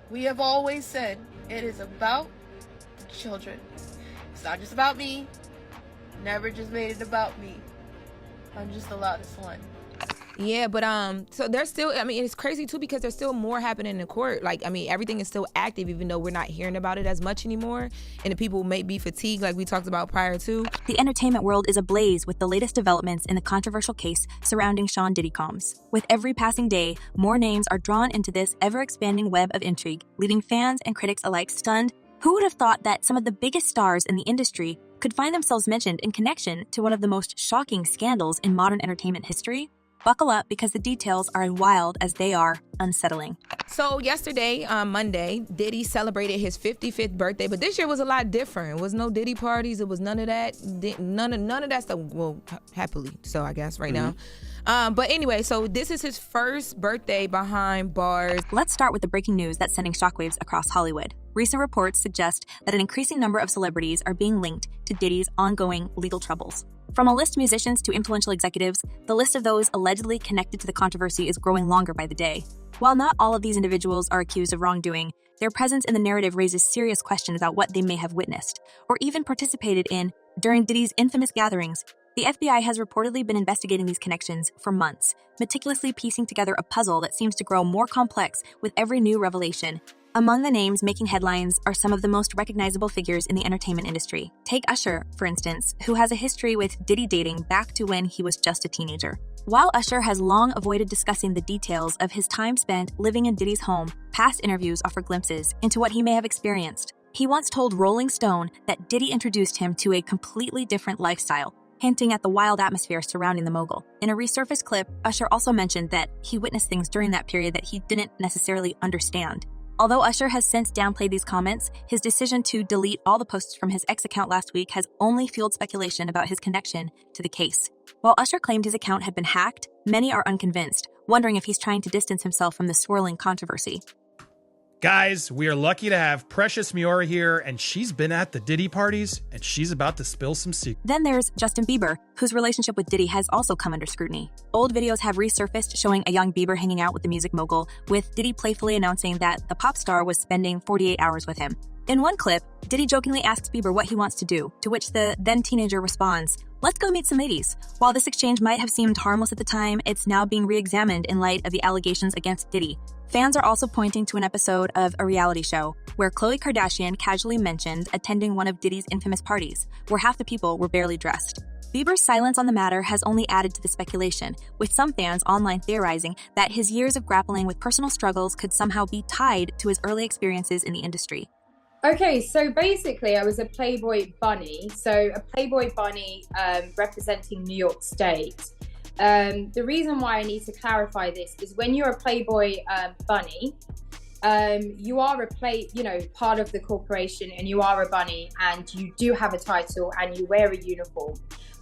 We have always said it is about the children. It's not just about me. Never just made it about me. I'm just the loudest one. Yeah, but so there's still, I mean, it's crazy too because there's still more happening in court. Like, I mean, everything is still active even though we're not hearing about it as much anymore. And the people may be fatigued like we talked about prior to. The entertainment world is ablaze with the latest developments in the controversial case surrounding Sean Diddy Combs. With every passing day, more names are drawn into this ever-expanding web of intrigue, leaving fans and critics alike stunned. Who would have thought that some of the biggest stars in the industry could find themselves mentioned in connection to one of the most shocking scandals in modern entertainment history? Buckle up because the details are as wild as they are unsettling. So yesterday, Monday, Diddy celebrated his 55th birthday, but this year was a lot different. It was no Diddy parties. It was none of that. None of that stuff. Well, happily, so I guess right now. But anyway, so this is his first birthday behind bars. Let's start with the breaking news that's sending shockwaves across Hollywood. Recent reports suggest that an increasing number of celebrities are being linked to Diddy's ongoing legal troubles. From A-list musicians to influential executives, the list of those allegedly connected to the controversy is growing longer by the day. While not all of these individuals are accused of wrongdoing, their presence in the narrative raises serious questions about what they may have witnessed, or even participated in, during Diddy's infamous gatherings. The FBI has reportedly been investigating these connections for months, meticulously piecing together a puzzle that seems to grow more complex with every new revelation. Among the names making headlines are some of the most recognizable figures in the entertainment industry. Take Usher, for instance, who has a history with Diddy dating back to when he was just a teenager. While Usher has long avoided discussing the details of his time spent living in Diddy's home, past interviews offer glimpses into what he may have experienced. He once told Rolling Stone that Diddy introduced him to a completely different lifestyle, hinting at the wild atmosphere surrounding the mogul. In a resurfaced clip, Usher also mentioned that he witnessed things during that period that he didn't necessarily understand. Although Usher has since downplayed these comments, his decision to delete all the posts from his X account last week has only fueled speculation about his connection to the case. While Usher claimed his account had been hacked, many are unconvinced, wondering if he's trying to distance himself from the swirling controversy. Guys, we are lucky to have Precious Miura here, and she's been at the Diddy parties, and she's about to spill some secrets. Then there's Justin Bieber, whose relationship with Diddy has also come under scrutiny. Old videos have resurfaced showing a young Bieber hanging out with the music mogul, with Diddy playfully announcing that the pop star was spending 48 hours with him. In one clip, Diddy jokingly asks Bieber what he wants to do, to which the then-teenager responds, "Let's go meet some ladies." While this exchange might have seemed harmless at the time, it's now being re-examined in light of the allegations against Diddy. Fans are also pointing to an episode of a reality show where Khloe Kardashian casually mentioned attending one of Diddy's infamous parties, where half the people were barely dressed. Bieber's silence on the matter has only added to the speculation, with some fans online theorizing that his years of grappling with personal struggles could somehow be tied to his early experiences in the industry. Okay, so basically I was a Playboy bunny. So a Playboy bunny representing New York State. The reason why I need to clarify this is when you're a Playboy bunny, you are part of the corporation, and you are a bunny, and you do have a title and you wear a uniform,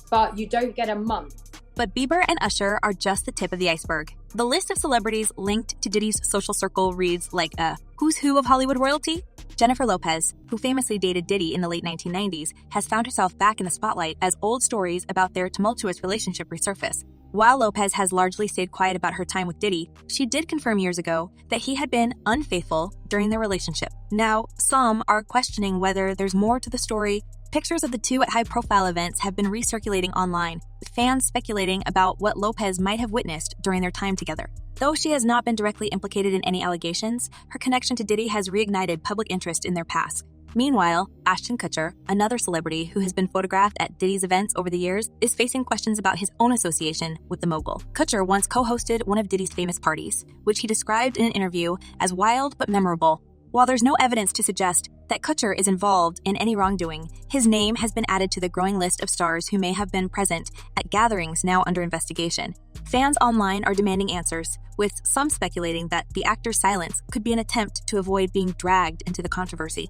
but you don't get a month. But Bieber and Usher are just the tip of the iceberg. The list of celebrities linked to Diddy's social circle reads like a who's who of Hollywood royalty. Jennifer Lopez, who famously dated Diddy in the late 1990s, has found herself back in the spotlight as old stories about their tumultuous relationship resurface. While Lopez has largely stayed quiet about her time with Diddy, she did confirm years ago that he had been unfaithful during their relationship. Now, some are questioning whether there's more to the story. Pictures of the two at high-profile events have been recirculating online, with fans speculating about what Lopez might have witnessed during their time together. Though she has not been directly implicated in any allegations, her connection to Diddy has reignited public interest in their past. Meanwhile, Ashton Kutcher, another celebrity who has been photographed at Diddy's events over the years, is facing questions about his own association with the mogul. Kutcher once co-hosted one of Diddy's famous parties, which he described in an interview as wild but memorable. While there's no evidence to suggest that Kutcher is involved in any wrongdoing, his name has been added to the growing list of stars who may have been present at gatherings now under investigation. Fans online are demanding answers, with some speculating that the actor's silence could be an attempt to avoid being dragged into the controversy.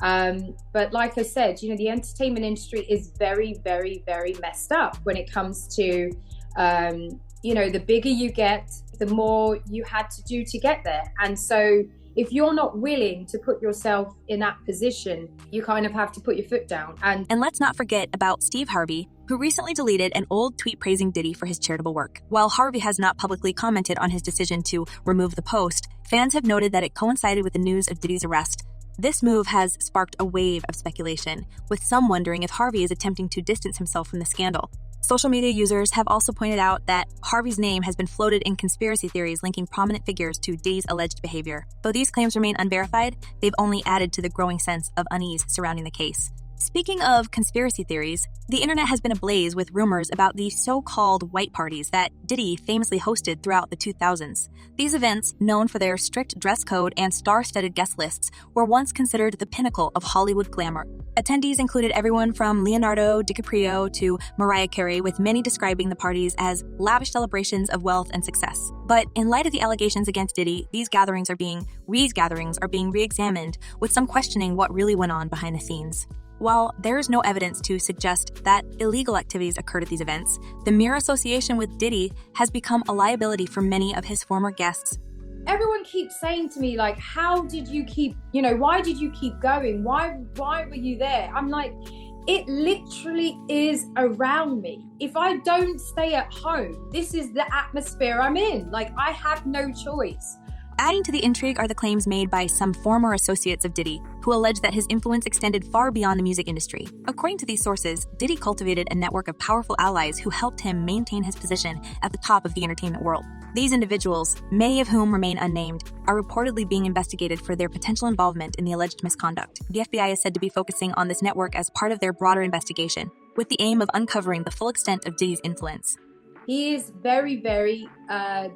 But like I said, the entertainment industry is very, very, very messed up when it comes to, the bigger you get, the more you had to do to get there. And so if you're not willing to put yourself in that position, you kind of have to put your foot down. And let's not forget about Steve Harvey, who recently deleted an old tweet praising Diddy for his charitable work. While Harvey has not publicly commented on his decision to remove the post, fans have noted that it coincided with the news of Diddy's arrest. This move has sparked a wave of speculation, with some wondering if Harvey is attempting to distance himself from the scandal. Social media users have also pointed out that Harvey's name has been floated in conspiracy theories linking prominent figures to Diddy's alleged behavior. Though these claims remain unverified, they've only added to the growing sense of unease surrounding the case. Speaking of conspiracy theories, the internet has been ablaze with rumors about the so-called white parties that Diddy famously hosted throughout the 2000s. These events, known for their strict dress code and star-studded guest lists, were once considered the pinnacle of Hollywood glamour. Attendees included everyone from Leonardo DiCaprio to Mariah Carey, with many describing the parties as lavish celebrations of wealth and success. But in light of the allegations against Diddy, these gatherings are being re-examined, with some questioning what really went on behind the scenes. While there is no evidence to suggest that illegal activities occurred at these events, the mere association with Diddy has become a liability for many of his former guests. Everyone keeps saying to me, like, how did you keep, why did you keep going? Why were you there? I'm like, it literally is around me. If I don't stay at home, this is the atmosphere I'm in. Like, I have no choice. Adding to the intrigue are the claims made by some former associates of Diddy, who allege that his influence extended far beyond the music industry. According to these sources, Diddy cultivated a network of powerful allies who helped him maintain his position at the top of the entertainment world. These individuals, many of whom remain unnamed, are reportedly being investigated for their potential involvement in the alleged misconduct. The FBI is said to be focusing on this network as part of their broader investigation, with the aim of uncovering the full extent of Diddy's influence. He is very, very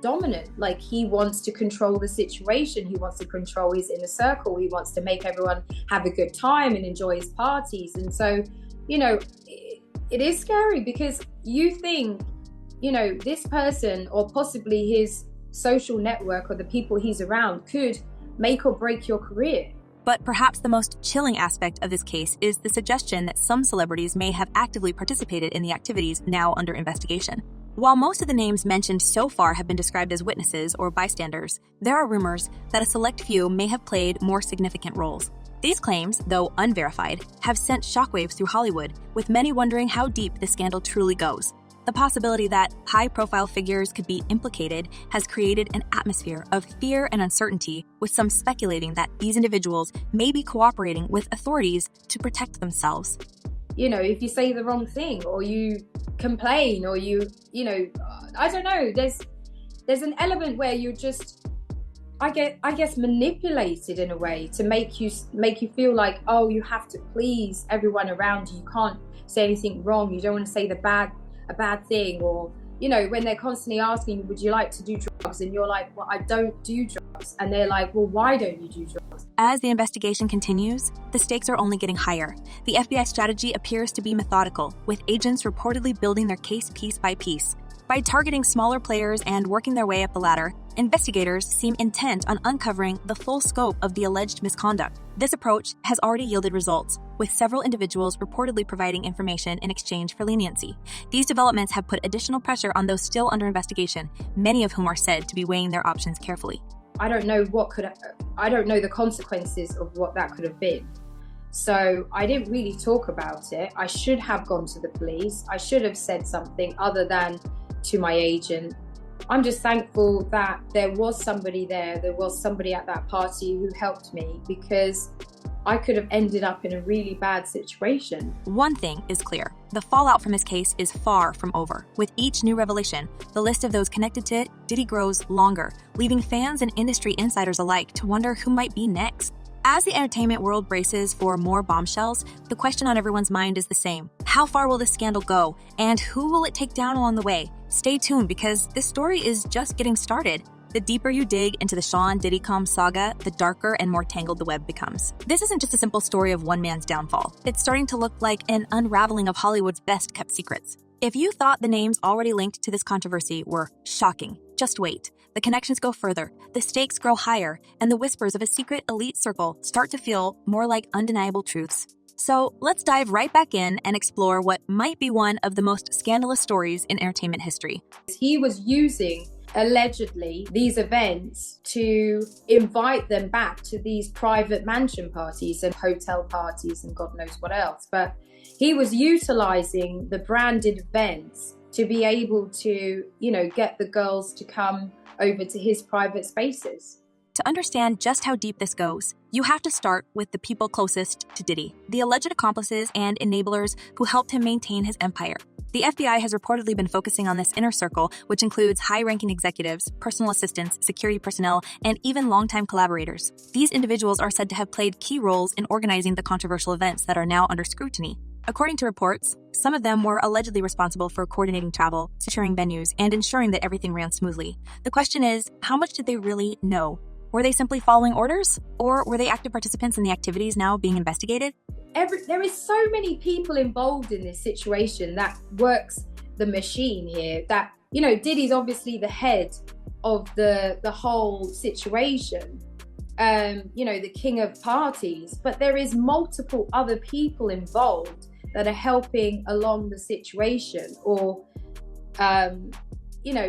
dominant. Like, he wants to control the situation. He wants to control his inner circle. He wants to make everyone have a good time and enjoy his parties. And so, it is scary, because you think, this person, or possibly his social network or the people he's around, could make or break your career. But perhaps the most chilling aspect of this case is the suggestion that some celebrities may have actively participated in the activities now under investigation. While most of the names mentioned so far have been described as witnesses or bystanders, there are rumors that a select few may have played more significant roles. These claims, though unverified, have sent shockwaves through Hollywood, with many wondering how deep the scandal truly goes. The possibility that high-profile figures could be implicated has created an atmosphere of fear and uncertainty, with some speculating that these individuals may be cooperating with authorities to protect themselves. If you say the wrong thing, or you complain, or I don't know, there's an element where you're just, I guess, manipulated in a way to make you feel like, oh, you have to please everyone around you. You can't say anything wrong. You don't want to say a bad thing, or when they're constantly asking you, would you like to do drugs? And you're like, well, I don't do drugs. And they're like, well, why don't you do drugs? As the investigation continues, the stakes are only getting higher. The FBI strategy appears to be methodical, with agents reportedly building their case piece by piece. By targeting smaller players and working their way up the ladder, investigators seem intent on uncovering the full scope of the alleged misconduct. This approach has already yielded results, with several individuals reportedly providing information in exchange for leniency. These developments have put additional pressure on those still under investigation, many of whom are said to be weighing their options carefully. I don't know the consequences of what that could have been. So I didn't really talk about it. I should have gone to the police. I should have said something other than to my agent. I'm just thankful that there was somebody there. There was somebody at that party who helped me, because I could have ended up in a really bad situation. One thing is clear. The fallout from his case is far from over. With each new revelation, the list of those connected to it, Diddy, grows longer, leaving fans and industry insiders alike to wonder who might be next. As the entertainment world braces for more bombshells, the question on everyone's mind is the same. How far will this scandal go? And who will it take down along the way? Stay tuned, because this story is just getting started. The deeper you dig into the Sean Diddy Combs saga, the darker and more tangled the web becomes. This isn't just a simple story of one man's downfall. It's starting to look like an unraveling of Hollywood's best-kept secrets. If you thought the names already linked to this controversy were shocking, just wait. The connections go further, the stakes grow higher, and the whispers of a secret elite circle start to feel more like undeniable truths. So let's dive right back in and explore what might be one of the most scandalous stories in entertainment history. He was using allegedly these events to invite them back to these private mansion parties and hotel parties and God knows what else. But he was utilizing the branded events to be able to, get the girls to come over to his private spaces. To understand just how deep this goes, you have to start with the people closest to Diddy, the alleged accomplices and enablers who helped him maintain his empire. The FBI has reportedly been focusing on this inner circle, which includes high-ranking executives, personal assistants, security personnel, and even longtime collaborators. These individuals are said to have played key roles in organizing the controversial events that are now under scrutiny. According to reports, some of them were allegedly responsible for coordinating travel, securing venues, and ensuring that everything ran smoothly. The question is, how much did they really know? Were they simply following orders? Or were they active participants in the activities now being investigated? There is so many people involved in this situation that works the machine here. That, Diddy's obviously the head of the whole situation. The king of parties. But there is multiple other people involved that are helping along the situation or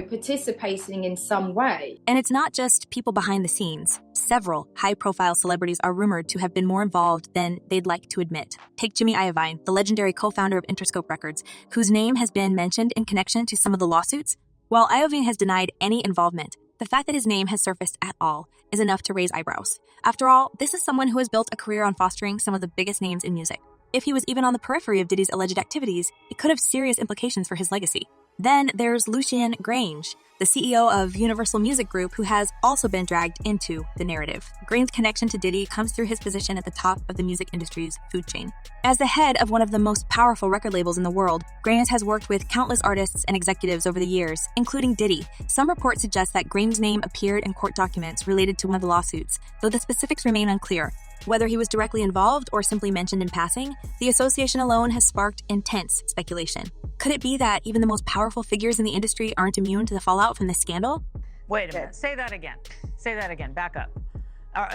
participating in some way. And it's not just people behind the scenes. Several high-profile celebrities are rumored to have been more involved than they'd like to admit. Take Jimmy Iovine, the legendary co-founder of Interscope Records, whose name has been mentioned in connection to some of the lawsuits. While Iovine has denied any involvement, the fact that his name has surfaced at all is enough to raise eyebrows. After all, this is someone who has built a career on fostering some of the biggest names in music. If he was even on the periphery of Diddy's alleged activities, it could have serious implications for his legacy. Then there's Lucian Grange, the CEO of Universal Music Group, who has also been dragged into the narrative. Grange's connection to Diddy comes through his position at the top of the music industry's food chain. As the head of one of the most powerful record labels in the world, Grange has worked with countless artists and executives over the years, including Diddy. Some reports suggest that Grange's name appeared in court documents related to one of the lawsuits, though the specifics remain unclear. Whether he was directly involved or simply mentioned in passing, the association alone has sparked intense speculation. Could it be that even the most powerful figures in the industry aren't immune to the fallout from this scandal? Wait a minute. Say that again. Say that again. Back up.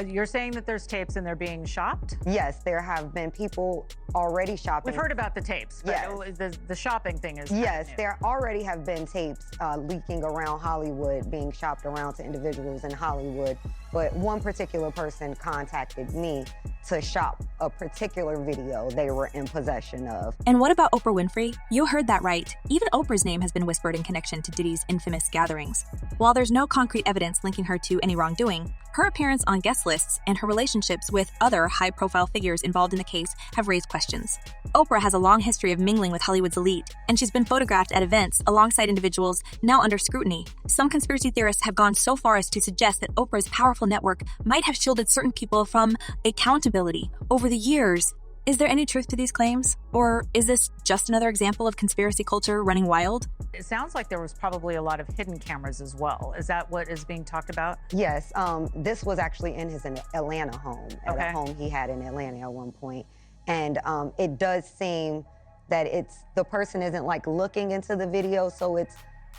You're saying that there's tapes and they're being shopped? Yes, there have been people already shopping. We've heard about the tapes, but yes. The shopping thing is yes, new. there already have been tapes leaking around Hollywood, being shopped around to individuals in Hollywood. But one particular person contacted me to shop a particular video they were in possession of. And what about Oprah Winfrey? You heard that right. Even Oprah's name has been whispered in connection to Diddy's infamous gatherings. While there's no concrete evidence linking her to any wrongdoing, her appearance on guest lists and her relationships with other high-profile figures involved in the case have raised questions. Oprah has a long history of mingling with Hollywood's elite, and she's been photographed at events alongside individuals now under scrutiny. Some conspiracy theorists have gone so far as to suggest that Oprah's powerful network might have shielded certain people from accountability over the years. Is there any truth to these claims? Or is this just another example of conspiracy culture running wild? It sounds like there was probably a lot of hidden cameras as well. Is that what is being talked about? Yes, this was actually in his Atlanta home, at a home he had in Atlanta at one point. And it does seem that the person isn't like looking into the video, so it's,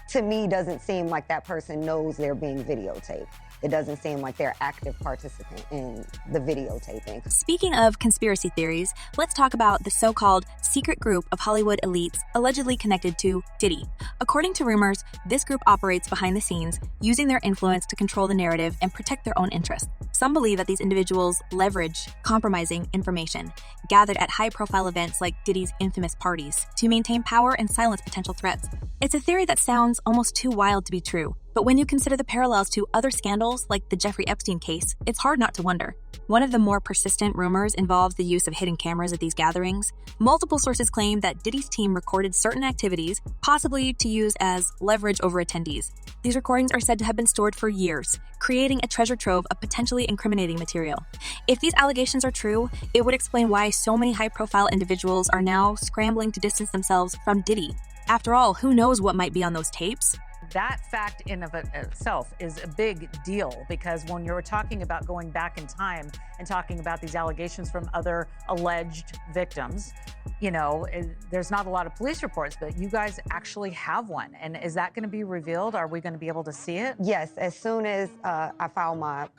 to me, doesn't seem like that person knows they're being videotaped. It doesn't seem like they're active participant in the videotaping. Speaking of conspiracy theories, let's talk about the so-called secret group of Hollywood elites allegedly connected to Diddy. According to rumors, this group operates behind the scenes, using their influence to control the narrative and protect their own interests. Some believe that these individuals leverage compromising information gathered at high-profile events like Diddy's infamous parties to maintain power and silence potential threats. It's a theory that sounds almost too wild to be true. But when you consider the parallels to other scandals like the Jeffrey Epstein case, it's hard not to wonder. One of the more persistent rumors involves the use of hidden cameras at these gatherings. Multiple sources claim that Diddy's team recorded certain activities, possibly to use as leverage over attendees. These recordings are said to have been stored for years, creating a treasure trove of potentially incriminating material. If these allegations are true, it would explain why so many high-profile individuals are now scrambling to distance themselves from Diddy. After all, who knows what might be on those tapes? That fact in of itself is a big deal, because when you're talking about going back in time and talking about these allegations from other alleged victims, there's not a lot of police reports, but you guys actually have one. And is that going to be revealed? Are we going to be able to see it? Yes, as soon as I file my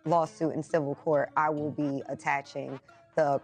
lawsuit in civil court, I will be attaching the...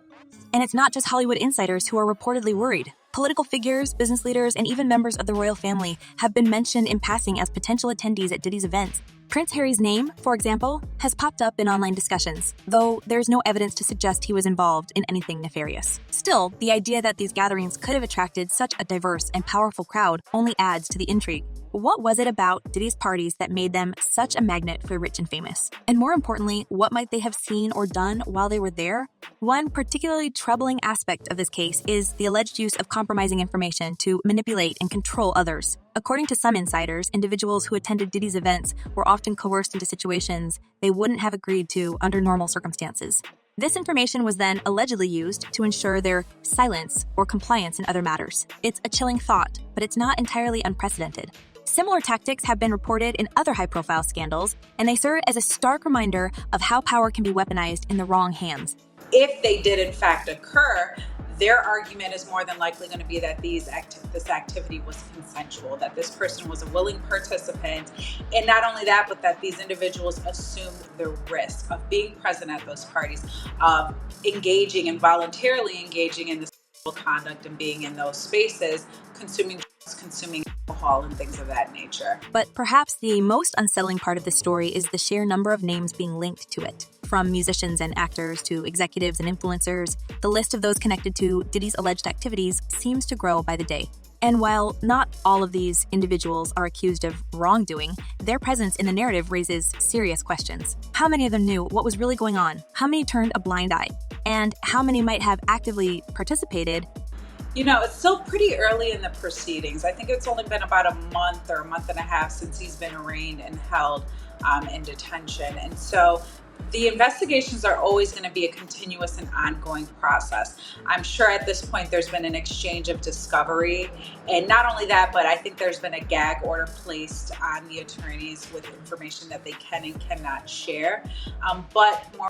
And it's not just Hollywood insiders who are reportedly worried. Political figures, business leaders, and even members of the royal family have been mentioned in passing as potential attendees at Diddy's events. Prince Harry's name, for example, has popped up in online discussions, though there's no evidence to suggest he was involved in anything nefarious. Still, the idea that these gatherings could have attracted such a diverse and powerful crowd only adds to the intrigue. What was it about Diddy's parties that made them such a magnet for rich and famous? And more importantly, what might they have seen or done while they were there? One particularly troubling aspect of this case is the alleged use of compromising information to manipulate and control others. According to some insiders, individuals who attended Diddy's events were often coerced into situations they wouldn't have agreed to under normal circumstances. This information was then allegedly used to ensure their silence or compliance in other matters. It's a chilling thought, but it's not entirely unprecedented. Similar tactics have been reported in other high-profile scandals, and they serve as a stark reminder of how power can be weaponized in the wrong hands. If they did in fact occur, their argument is more than likely going to be that this activity was consensual, that this person was a willing participant, and not only that, but that these individuals assumed the risk of being present at those parties, of engaging and voluntarily engaging in this conduct and being in those spaces, consuming alcohol and things of that nature. But perhaps the most unsettling part of the story is the sheer number of names being linked to it. From musicians and actors to executives and influencers, the list of those connected to Diddy's alleged activities seems to grow by the day. And while not all of these individuals are accused of wrongdoing, their presence in the narrative raises serious questions. How many of them knew what was really going on? How many turned a blind eye? And how many might have actively participated? You know, it's still pretty early in the proceedings. I think it's only been about a month or a month and a half since he's been arraigned and held in detention. And so the investigations are always going to be a continuous and ongoing process. I'm sure at this point there's been an exchange of discovery. And not only that, but I think there's been a gag order placed on the attorneys with information that they can and cannot share.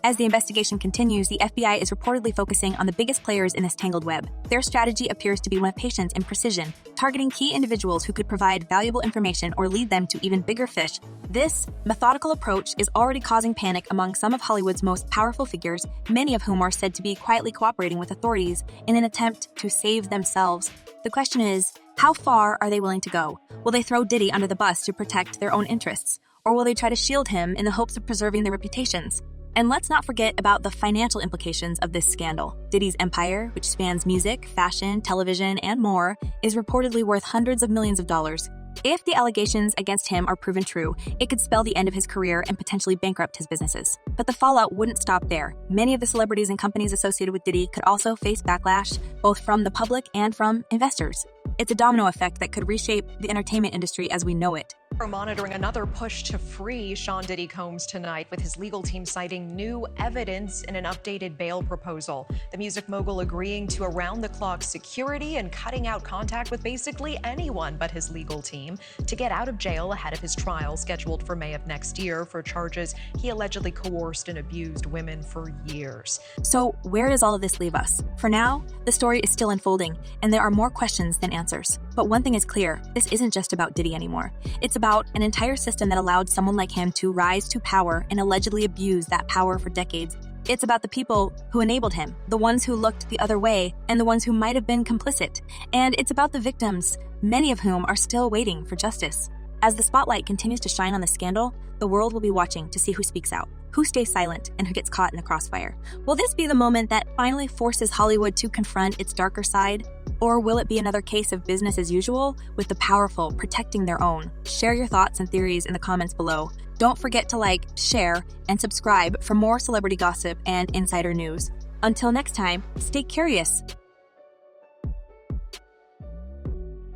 As the investigation continues, the FBI is reportedly focusing on the biggest players in this tangled web. Their strategy appears to be one of patience and precision, targeting key individuals who could provide valuable information or lead them to even bigger fish. This methodical approach is already causing panic among some of Hollywood's most powerful figures, many of whom are said to be quietly cooperating with authorities in an attempt to save themselves. The question is, how far are they willing to go? Will they throw Diddy under the bus to protect their own interests? Or will they try to shield him in the hopes of preserving their reputations? And let's not forget about the financial implications of this scandal. Diddy's empire, which spans music, fashion, television, and more, is reportedly worth hundreds of millions of dollars. If the allegations against him are proven true, it could spell the end of his career and potentially bankrupt his businesses. But the fallout wouldn't stop there. Many of the celebrities and companies associated with Diddy could also face backlash, both from the public and from investors. It's a domino effect that could reshape the entertainment industry as we know it. We're monitoring another push to free Sean Diddy Combs tonight, with his legal team citing new evidence in an updated bail proposal. The music mogul agreeing to around-the-clock security and cutting out contact with basically anyone but his legal team to get out of jail ahead of his trial scheduled for May of next year for charges he allegedly coerced and abused women for years. So where does all of this leave us? For now, the story is still unfolding, and there are more questions than answers. But one thing is clear, this isn't just about Diddy anymore. It's about an entire system that allowed someone like him to rise to power and allegedly abuse that power for decades. It's about the people who enabled him, the ones who looked the other way, and the ones who might have been complicit. And it's about the victims, many of whom are still waiting for justice. As the spotlight continues to shine on the scandal, the world will be watching to see who speaks out, who stays silent, and who gets caught in the crossfire. Will this be the moment that finally forces Hollywood to confront its darker side? Or will it be another case of business as usual, with the powerful protecting their own? Share your thoughts and theories in the comments below. Don't forget to like, share, and subscribe for more celebrity gossip and insider news. Until next time, stay curious.